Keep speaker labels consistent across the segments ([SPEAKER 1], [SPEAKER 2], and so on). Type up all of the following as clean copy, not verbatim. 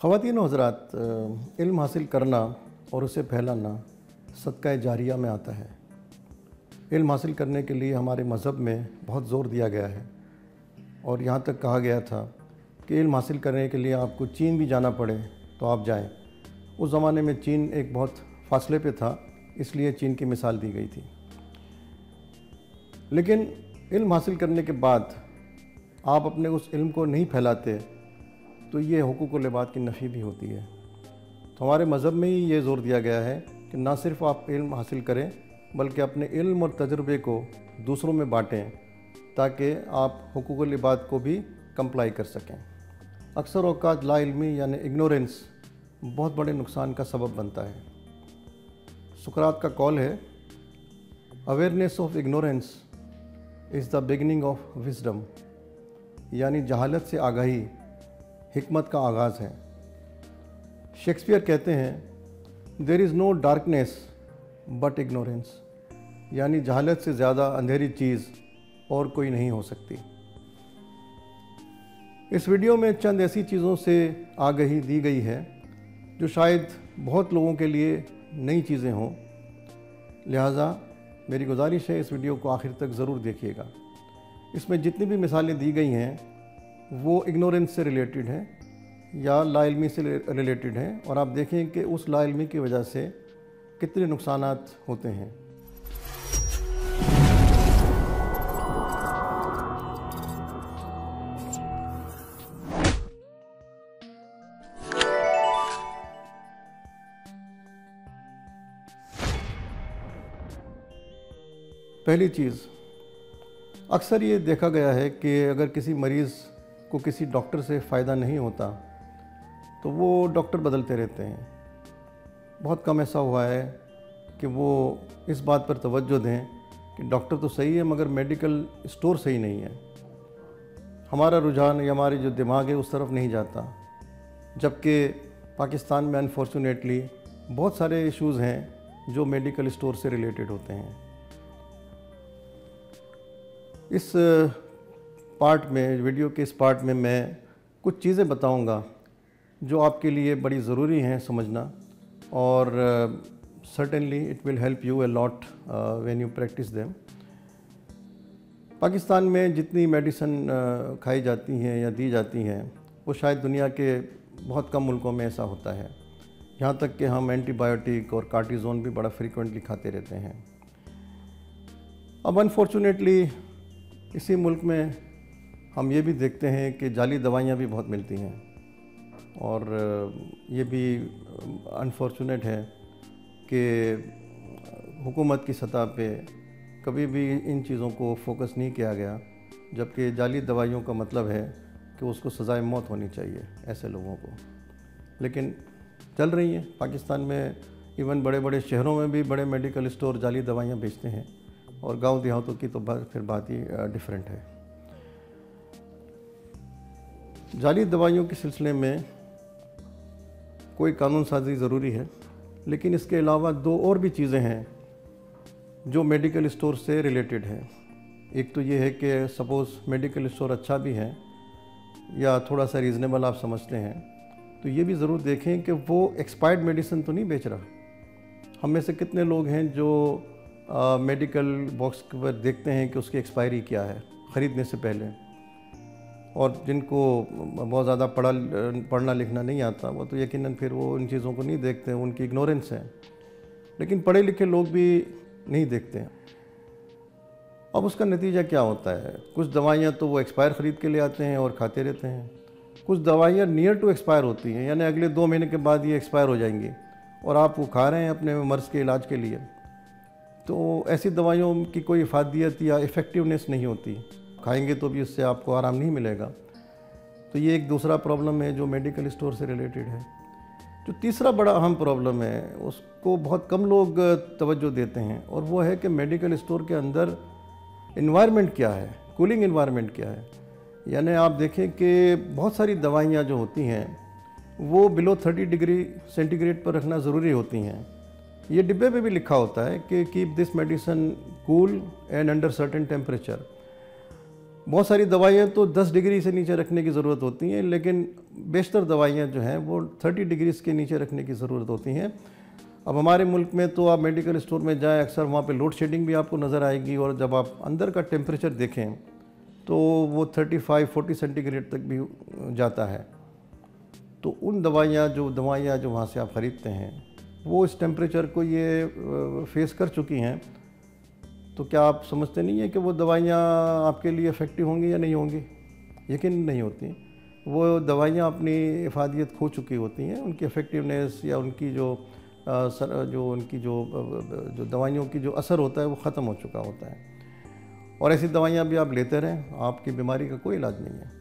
[SPEAKER 1] ख़वातीन व हज़रात, इल्म हासिल करना और उसे फैलाना सदका जारिया में आता है। इल्म हासिल करने के लिए हमारे मज़हब में बहुत ज़ोर दिया गया है और यहाँ तक कहा गया था कि इल्म हासिल करने के लिए आपको चीन भी जाना पड़े तो आप जाएं। उस ज़माने में चीन एक बहुत फासले पे था, इसलिए चीन की मिसाल दी गई थी। लेकिन इल्म हासिल करने के बाद आप अपने उस इल्म को नहीं फैलाते तो ये हुकूक़ुल लिबाद की नफ़ी भी होती है। तो हमारे मज़हब में ही ये ज़ोर दिया गया है कि ना सिर्फ़ आप इल्म हासिल करें बल्कि अपने इल्म और तजुर्बे को दूसरों में बाँटें ताकि आप हुकूक़ुल लिबाद को भी कंप्लाई कर सकें। अक्सर औक़ात ला इल्मी यानी इग्नोरेंस बहुत बड़े नुकसान का सबब बनता है। सुकरात का कॉल है, awareness of ignorance is the beginning of wisdom, यानी जहालत से आगाही हिकमत का आगाज़ है। शेक्सपियर कहते हैं, there is no darkness but ignorance, यानी जहालत से ज़्यादा अंधेरी चीज़ और कोई नहीं हो सकती। इस वीडियो में चंद ऐसी चीज़ों से आगाही दी गई है जो शायद बहुत लोगों के लिए नई चीज़ें हों, लिहाजा मेरी गुजारिश है इस वीडियो को आखिर तक ज़रूर देखिएगा। इसमें जितनी भी मिसालें दी गई हैं वो इग्नोरेंस से रिलेटेड हैं या लाइल्मी से रिलेटेड हैं और आप देखें कि उस लाइल्मी की वजह से कितने नुकसानात होते हैं। पहली चीज़, अक्सर ये देखा गया है कि अगर किसी मरीज़ को किसी डॉक्टर से फ़ायदा नहीं होता तो वो डॉक्टर बदलते रहते हैं। बहुत कम ऐसा हुआ है कि वो इस बात पर तवज्जो दें कि डॉक्टर तो सही है मगर मेडिकल स्टोर सही नहीं है। हमारा रुझान या हमारी जो दिमाग है उस तरफ नहीं जाता, जबकि पाकिस्तान में अनफॉर्चुनेटली बहुत सारे इश्यूज़ हैं जो मेडिकल स्टोर से रिलेटेड होते हैं। इस पार्ट में, वीडियो के इस पार्ट में मैं कुछ चीज़ें बताऊंगा जो आपके लिए बड़ी ज़रूरी हैं समझना, और certainly it will help you a lot when you practice them. Pakistan में जितनी मेडिसिन खाई जाती हैं या दी जाती हैं वो शायद दुनिया के बहुत कम मुल्कों में ऐसा होता है। यहाँ तक कि हम एंटीबायोटिक और कार्टिज़ोन भी बड़ा फ्रीक्वेंटली खाते रहते हैं। अब अनफॉर्चुनेटली इसी मुल्क में हम ये भी देखते हैं कि जाली दवाइयाँ भी बहुत मिलती हैं और ये भी अनफॉर्चुनेट है कि हुकूमत की सतह पे कभी भी इन चीज़ों को फोकस नहीं किया गया, जबकि जाली दवाइयों का मतलब है कि उसको सज़ाए मौत होनी चाहिए ऐसे लोगों को। लेकिन चल रही हैं पाकिस्तान में, इवन बड़े बड़े शहरों में भी बड़े मेडिकल स्टोर जाली दवाइयाँ बेचते हैं और गांव देहातों की तो फिर बात ही डिफरेंट है। जाली दवाइयों के सिलसिले में कोई कानून साजी ज़रूरी है, लेकिन इसके अलावा दो और भी चीज़ें हैं जो मेडिकल स्टोर से रिलेटेड हैं। एक तो ये है कि सपोज़ मेडिकल स्टोर अच्छा भी है या थोड़ा सा रीज़नेबल आप समझते हैं तो ये भी ज़रूर देखें कि वो एक्सपायर्ड मेडिसिन तो नहीं बेच रहा। हम में से कितने लोग हैं जो मेडिकल बॉक्स पर देखते हैं कि उसकी एक्सपायरी क्या है ख़रीदने से पहले, और जिनको बहुत ज़्यादा पढ़ना लिखना नहीं आता वो तो यकीनन फिर वो इन चीज़ों को नहीं देखते हैं, उनकी इग्नोरेंस है। लेकिन पढ़े लिखे लोग भी नहीं देखते हैं। अब उसका नतीजा क्या होता है, कुछ दवाइयाँ तो वो एक्सपायर ख़रीद के ले आते हैं और खाते रहते हैं। कुछ दवाइयाँ नियर टू एक्सपायर होती हैं, यानी अगले 2 महीने के बाद ये एक्सपायर हो जाएंगी और आप वो खा रहे हैं अपने मर्ज़ के इलाज के लिए। तो ऐसी दवाइयों की कोई इफ़ादियत या इफ़ेक्टिवनेस नहीं होती, खाएंगे तो भी उससे आपको आराम नहीं मिलेगा। तो ये एक दूसरा प्रॉब्लम है जो मेडिकल स्टोर से रिलेटेड है। जो तीसरा बड़ा अहम प्रॉब्लम है उसको बहुत कम लोग तवज्जो देते हैं, और वो है कि मेडिकल स्टोर के अंदर इन्वायरमेंट क्या है, कूलिंग इन्वायरमेंट क्या है। यानी आप देखें कि बहुत सारी दवाइयाँ जो होती हैं वो बिलो 30 डिग्री सेंटीग्रेड पर रखना ज़रूरी होती हैं। ये डिब्बे पे भी लिखा होता है कि keep this medicine cool and under certain temperature. बहुत सारी दवाइयाँ तो 10 डिग्री से नीचे रखने की ज़रूरत होती हैं, लेकिन बेशतर दवाइयाँ जो हैं वो 30 डिग्रीज़ के नीचे रखने की ज़रूरत होती हैं। अब हमारे मुल्क में तो आप मेडिकल स्टोर में जाएं, अक्सर वहाँ पे लोड शेडिंग भी आपको नज़र आएगी, और जब आप अंदर का टेम्परेचर देखें तो वो 35-40 सेंटीग्रेड तक भी जाता है। तो उन दवाइयाँ जो वहाँ से आप ख़रीदते हैं वो इस टेम्परेचर को ये फेस कर चुकी हैं, तो क्या आप समझते नहीं हैं कि वो दवाइयाँ आपके लिए इफ़ेक्टिव होंगी या नहीं होंगी? यकीन नहीं होती। वो दवाइयाँ अपनी इफ़ादियत खो चुकी होती हैं, उनकी इफ़ेक्टिवनेस या उनकी जो जो दवाइयों की जो असर होता है वो ख़त्म हो चुका होता है, और ऐसी दवाइयाँ भी आप लेते रहें, आपकी बीमारी का कोई इलाज नहीं है।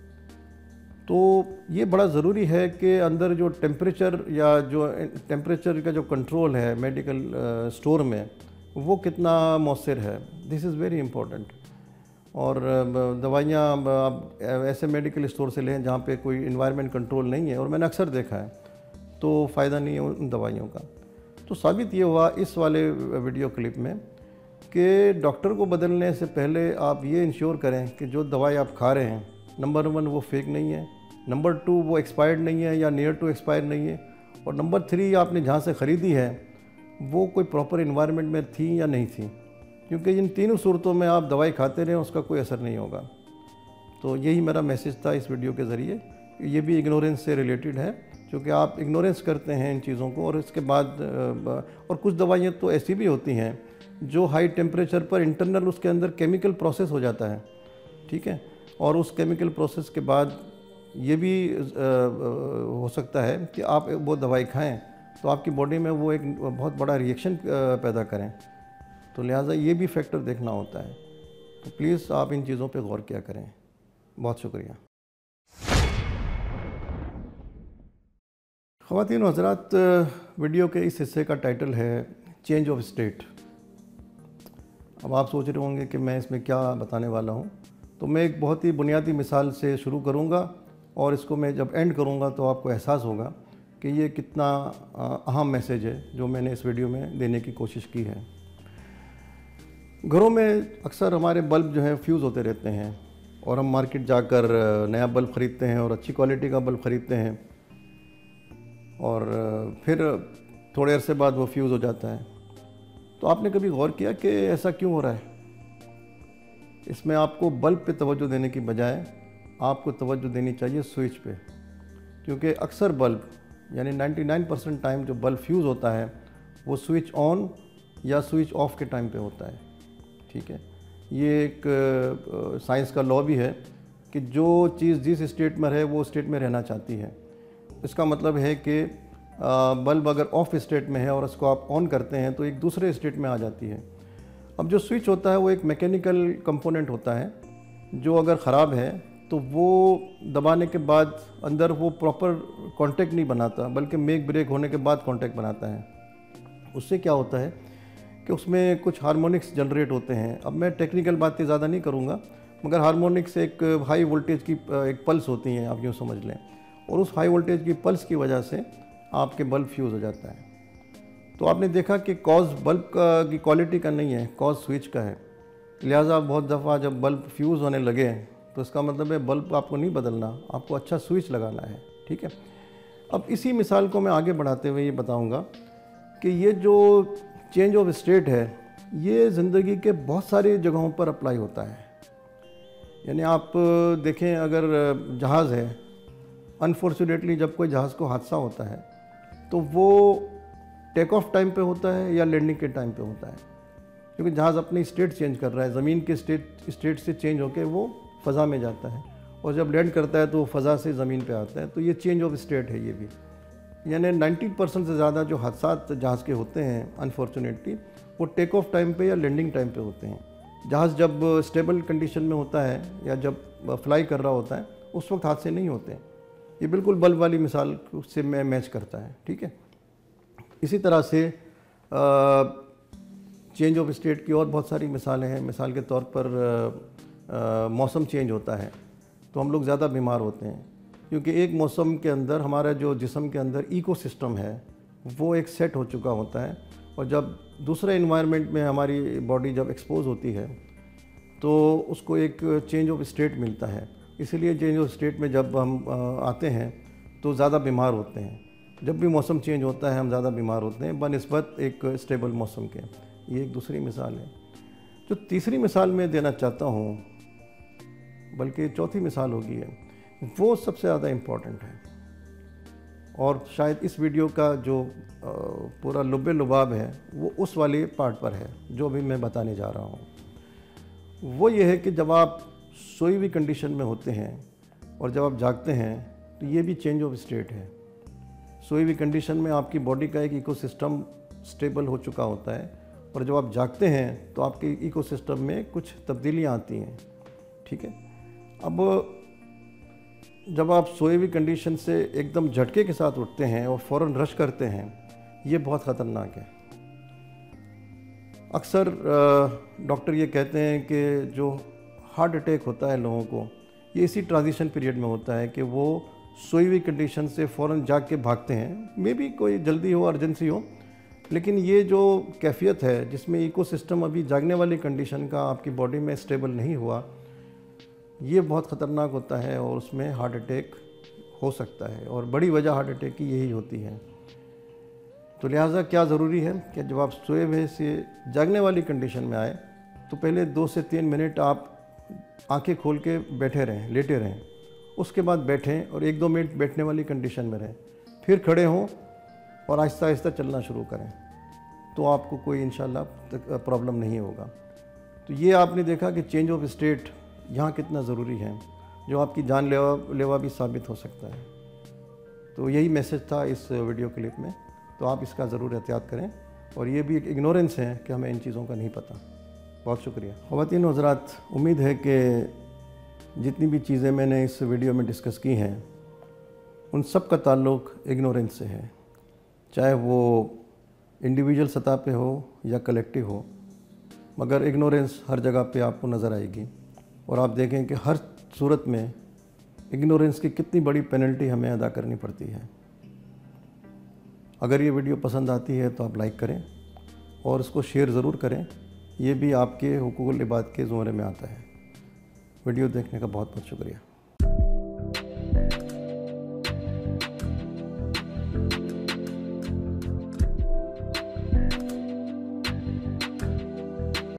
[SPEAKER 1] तो ये बड़ा ज़रूरी है कि अंदर जो टेम्परेचर या जो टेम्परेचर का जो कंट्रोल है मेडिकल स्टोर में, वो कितना मौसर है, दिस इज़ वेरी इम्पोर्टेंट। और दवाइयाँ आप ऐसे मेडिकल स्टोर से लें जहाँ पे कोई इन्वायरमेंट कंट्रोल नहीं है, और मैंने अक्सर देखा है, तो फ़ायदा नहीं है उन दवाइयों का। तो साबित ये हुआ इस वाले वीडियो क्लिप में कि डॉक्टर को बदलने से पहले आप ये इंश्योर करें कि जो दवाई आप खा रहे हैं, नंबर 1 वो फेक नहीं है, नंबर 2 वो एक्सपायर्ड नहीं है या नियर टू एक्सपायर नहीं है, और नंबर 3 आपने जहाँ से ख़रीदी है वो कोई प्रॉपर इन्वायरमेंट में थी या नहीं थी, क्योंकि इन तीनों सूरतों में आप दवाई खाते रहें उसका कोई असर नहीं होगा। तो यही मेरा मैसेज था इस वीडियो के ज़रिए। ये भी इग्नोरेंस से रिलेटेड है, क्योंकि आप इग्नोरेंस करते हैं इन चीज़ों को, और इसके बाद और कुछ दवाइयाँ तो ऐसी भी होती हैं जो हाई टेम्परेचर पर इंटरनल उसके अंदर केमिकल प्रोसेस हो जाता है, ठीक है, और उस केमिकल प्रोसेस के बाद ये भी हो सकता है कि आप वो दवाई खाएं तो आपकी बॉडी में वो एक बहुत बड़ा रिएक्शन पैदा करें, तो लिहाजा ये भी फैक्टर देखना होता है। तो प्लीज़ आप इन चीज़ों पे गौर किया करें। बहुत शुक्रिया। ख़वातीन व हज़रात, वीडियो के इस हिस्से का टाइटल है चेंज ऑफ स्टेट। अब आप सोच रहे होंगे कि मैं इसमें क्या बताने वाला हूँ, तो मैं एक बहुत ही बुनियादी मिसाल से शुरू करूँगा, और इसको मैं जब एंड करूँगा तो आपको एहसास होगा कि ये कितना अहम मैसेज है जो मैंने इस वीडियो में देने की कोशिश की है। घरों में अक्सर हमारे बल्ब जो हैं फ्यूज़ होते रहते हैं, और हम मार्केट जाकर नया बल्ब ख़रीदते हैं और अच्छी क्वालिटी का बल्ब ख़रीदते हैं, और फिर थोड़े अरसे बाद वो फ्यूज़ हो जाता है। तो आपने कभी गौर किया कि ऐसा क्यों हो रहा है? इसमें आपको बल्ब पे तवज्जो देने की बजाय आपको तवज्जो देनी चाहिए स्विच पे, क्योंकि अक्सर बल्ब यानी 99% टाइम जो बल्ब फ्यूज़ होता है वो स्विच ऑन या स्विच ऑफ के टाइम पे होता है, ठीक है। ये एक साइंस का लॉ भी है कि जो चीज़ जिस स्टेट में रहे वो स्टेट में रहना चाहती है। इसका मतलब है कि बल्ब अगर ऑफ स्टेट में है और उसको आप ऑन करते हैं तो एक दूसरे स्टेट में आ जाती है। अब जो स्विच होता है वो एक मैकेनिकल कंपोनेंट होता है, जो अगर ख़राब है तो वो दबाने के बाद अंदर वो प्रॉपर कांटेक्ट नहीं बनाता, बल्कि मेक ब्रेक होने के बाद कांटेक्ट बनाता है। उससे क्या होता है कि उसमें कुछ हार्मोनिक्स जनरेट होते हैं। अब मैं टेक्निकल बातें ज़्यादा नहीं करूँगा, मगर हार्मोनिक्स एक हाई वोल्टेज की एक पल्स होती हैं, आप यूँ समझ लें, और उस हाई वोल्टेज की पल्स की वजह से आपके बल्ब फ्यूज़ हो जाता है। तो आपने देखा कि कॉज बल्ब की क्वालिटी का नहीं है, कॉज स्विच का है। लिहाजा बहुत दफ़ा जब बल्ब फ्यूज़ होने लगे तो इसका मतलब है बल्ब आपको नहीं बदलना, आपको अच्छा स्विच लगाना है, ठीक है। अब इसी मिसाल को मैं आगे बढ़ाते हुए ये बताऊंगा कि ये जो चेंज ऑफ स्टेट है ये ज़िंदगी के बहुत सारी जगहों पर अप्लाई होता है। यानी आप देखें, अगर जहाज़ है, अनफॉर्चुनेटली जब कोई जहाज़ को हादसा होता है तो वो टेक ऑफ टाइम पे होता है या लैंडिंग के टाइम पे होता है, क्योंकि जहाज़ अपनी स्टेट चेंज कर रहा है, ज़मीन के स्टेट से चेंज होकर वो फ़ज़ा में जाता है, और जब लैंड करता है तो वो फ़ज़ा से ज़मीन पे आता है। तो ये चेंज ऑफ स्टेट है ये भी। यानी 90% से ज़्यादा जो हादसात जहाज़ के होते हैं अनफॉर्चुनेटली वो टेक ऑफ टाइम पे या लैंडिंग टाइम पे होते हैं। जहाज़ जब स्टेबल कंडीशन में होता है या जब फ्लाई कर रहा होता है उस वक्त हादसे नहीं होते। ये बिल्कुल बल्ब वाली मिसाल से मैच करता है, ठीक है। इसी तरह से चेंज ऑफ स्टेट की और बहुत सारी मिसालें हैं। मिसाल के तौर पर मौसम चेंज होता है तो हम लोग ज़्यादा बीमार होते हैं, क्योंकि एक मौसम के अंदर हमारा जो जिस्म के अंदर इकोसिस्टम है वो एक सेट हो चुका होता है, और जब दूसरे इन्वायरमेंट में हमारी बॉडी जब एक्सपोज होती है तो उसको एक चेंज ऑफ स्टेट मिलता है। इसीलिए चेंज ऑफ स्टेट में जब हम आते हैं तो ज़्यादा बीमार होते हैं। जब भी मौसम चेंज होता है हम ज़्यादा बीमार होते हैं बनिस्बत एक स्टेबल मौसम के। ये एक दूसरी मिसाल है। जो तीसरी मिसाल मैं देना चाहता हूँ, बल्कि चौथी मिसाल होगी है, वो सबसे ज़्यादा इम्पॉर्टेंट है और शायद इस वीडियो का जो पूरा लुब्बे लुबाब है वो उस वाले पार्ट पर है जो अभी मैं बताने जा रहा हूँ। वो ये है कि जब आप सोई हुई कंडीशन में होते हैं और जब आप जागते हैं तो ये भी चेंज ऑफ स्टेट है। सोई हुई कंडीशन में आपकी बॉडी का एक इकोसिस्टम स्टेबल हो चुका होता है और जब आप जागते हैं तो आपके इकोसिस्टम में कुछ तब्दीलियाँ आती हैं। ठीक है, अब जब आप सोई हुई कंडीशन से एकदम झटके के साथ उठते हैं और फ़ौरन रश करते हैं, ये बहुत ख़तरनाक है। अक्सर डॉक्टर ये कहते हैं कि जो हार्ट अटैक होता है लोगों को, ये इसी ट्रांजिशन पीरियड में होता है कि वो सोई हुई कंडीशन से फ़ौरन जाग के भागते हैं। मे बी कोई जल्दी हो, अर्जेंसी हो, लेकिन ये जो कैफियत है जिसमें इकोसिस्टम अभी जागने वाली कंडीशन का आपकी बॉडी में स्टेबल नहीं हुआ, ये बहुत ख़तरनाक होता है और उसमें हार्ट अटैक हो सकता है और बड़ी वजह हार्ट अटैक की यही होती है। तो लिहाजा क्या ज़रूरी है कि जब आप सोए हुए से जागने वाली कंडीशन में आए तो पहले 2 से 3 मिनट आप आंखें खोल के बैठे रहें, लेटे रहें। उसके बाद बैठें और 1-2 मिनट बैठने वाली कंडीशन में रहें, फिर खड़े हों और आहिस्ता आहिस्ता चलना शुरू करें, तो आपको कोई इंशाल्लाह प्रॉब्लम नहीं होगा। तो ये आपने देखा कि चेंज ऑफ स्टेट यहाँ कितना ज़रूरी है, जो आपकी जानलेवा भी साबित हो सकता है। तो यही मैसेज था इस वीडियो क्लिप में। तो आप इसका ज़रूर एहतियात करें और ये भी एक इग्नोरेंस है कि हमें इन चीज़ों का नहीं पता। बहुत शुक्रिया। ख़वातीन व हज़रात, उम्मीद है कि जितनी भी चीज़ें मैंने इस वीडियो में डिस्कस की हैं उन सब का ताल्लुक़ इग्नोरेंस से है, चाहे वो इंडिविजुअल सतह पे हो या कलेक्टिव हो। मगर इग्नोरेंस हर जगह पे आपको नज़र आएगी और आप देखें कि हर सूरत में इग्नोरेंस की कितनी बड़ी पेनल्टी हमें अदा करनी पड़ती है। अगर ये वीडियो पसंद आती है तो आप लाइक करें और इसको शेयर ज़रूर करें। ये भी आपके हुकूकुल इबाद के ज़ुमरे में आता है। वीडियो देखने का बहुत बहुत शुक्रिया।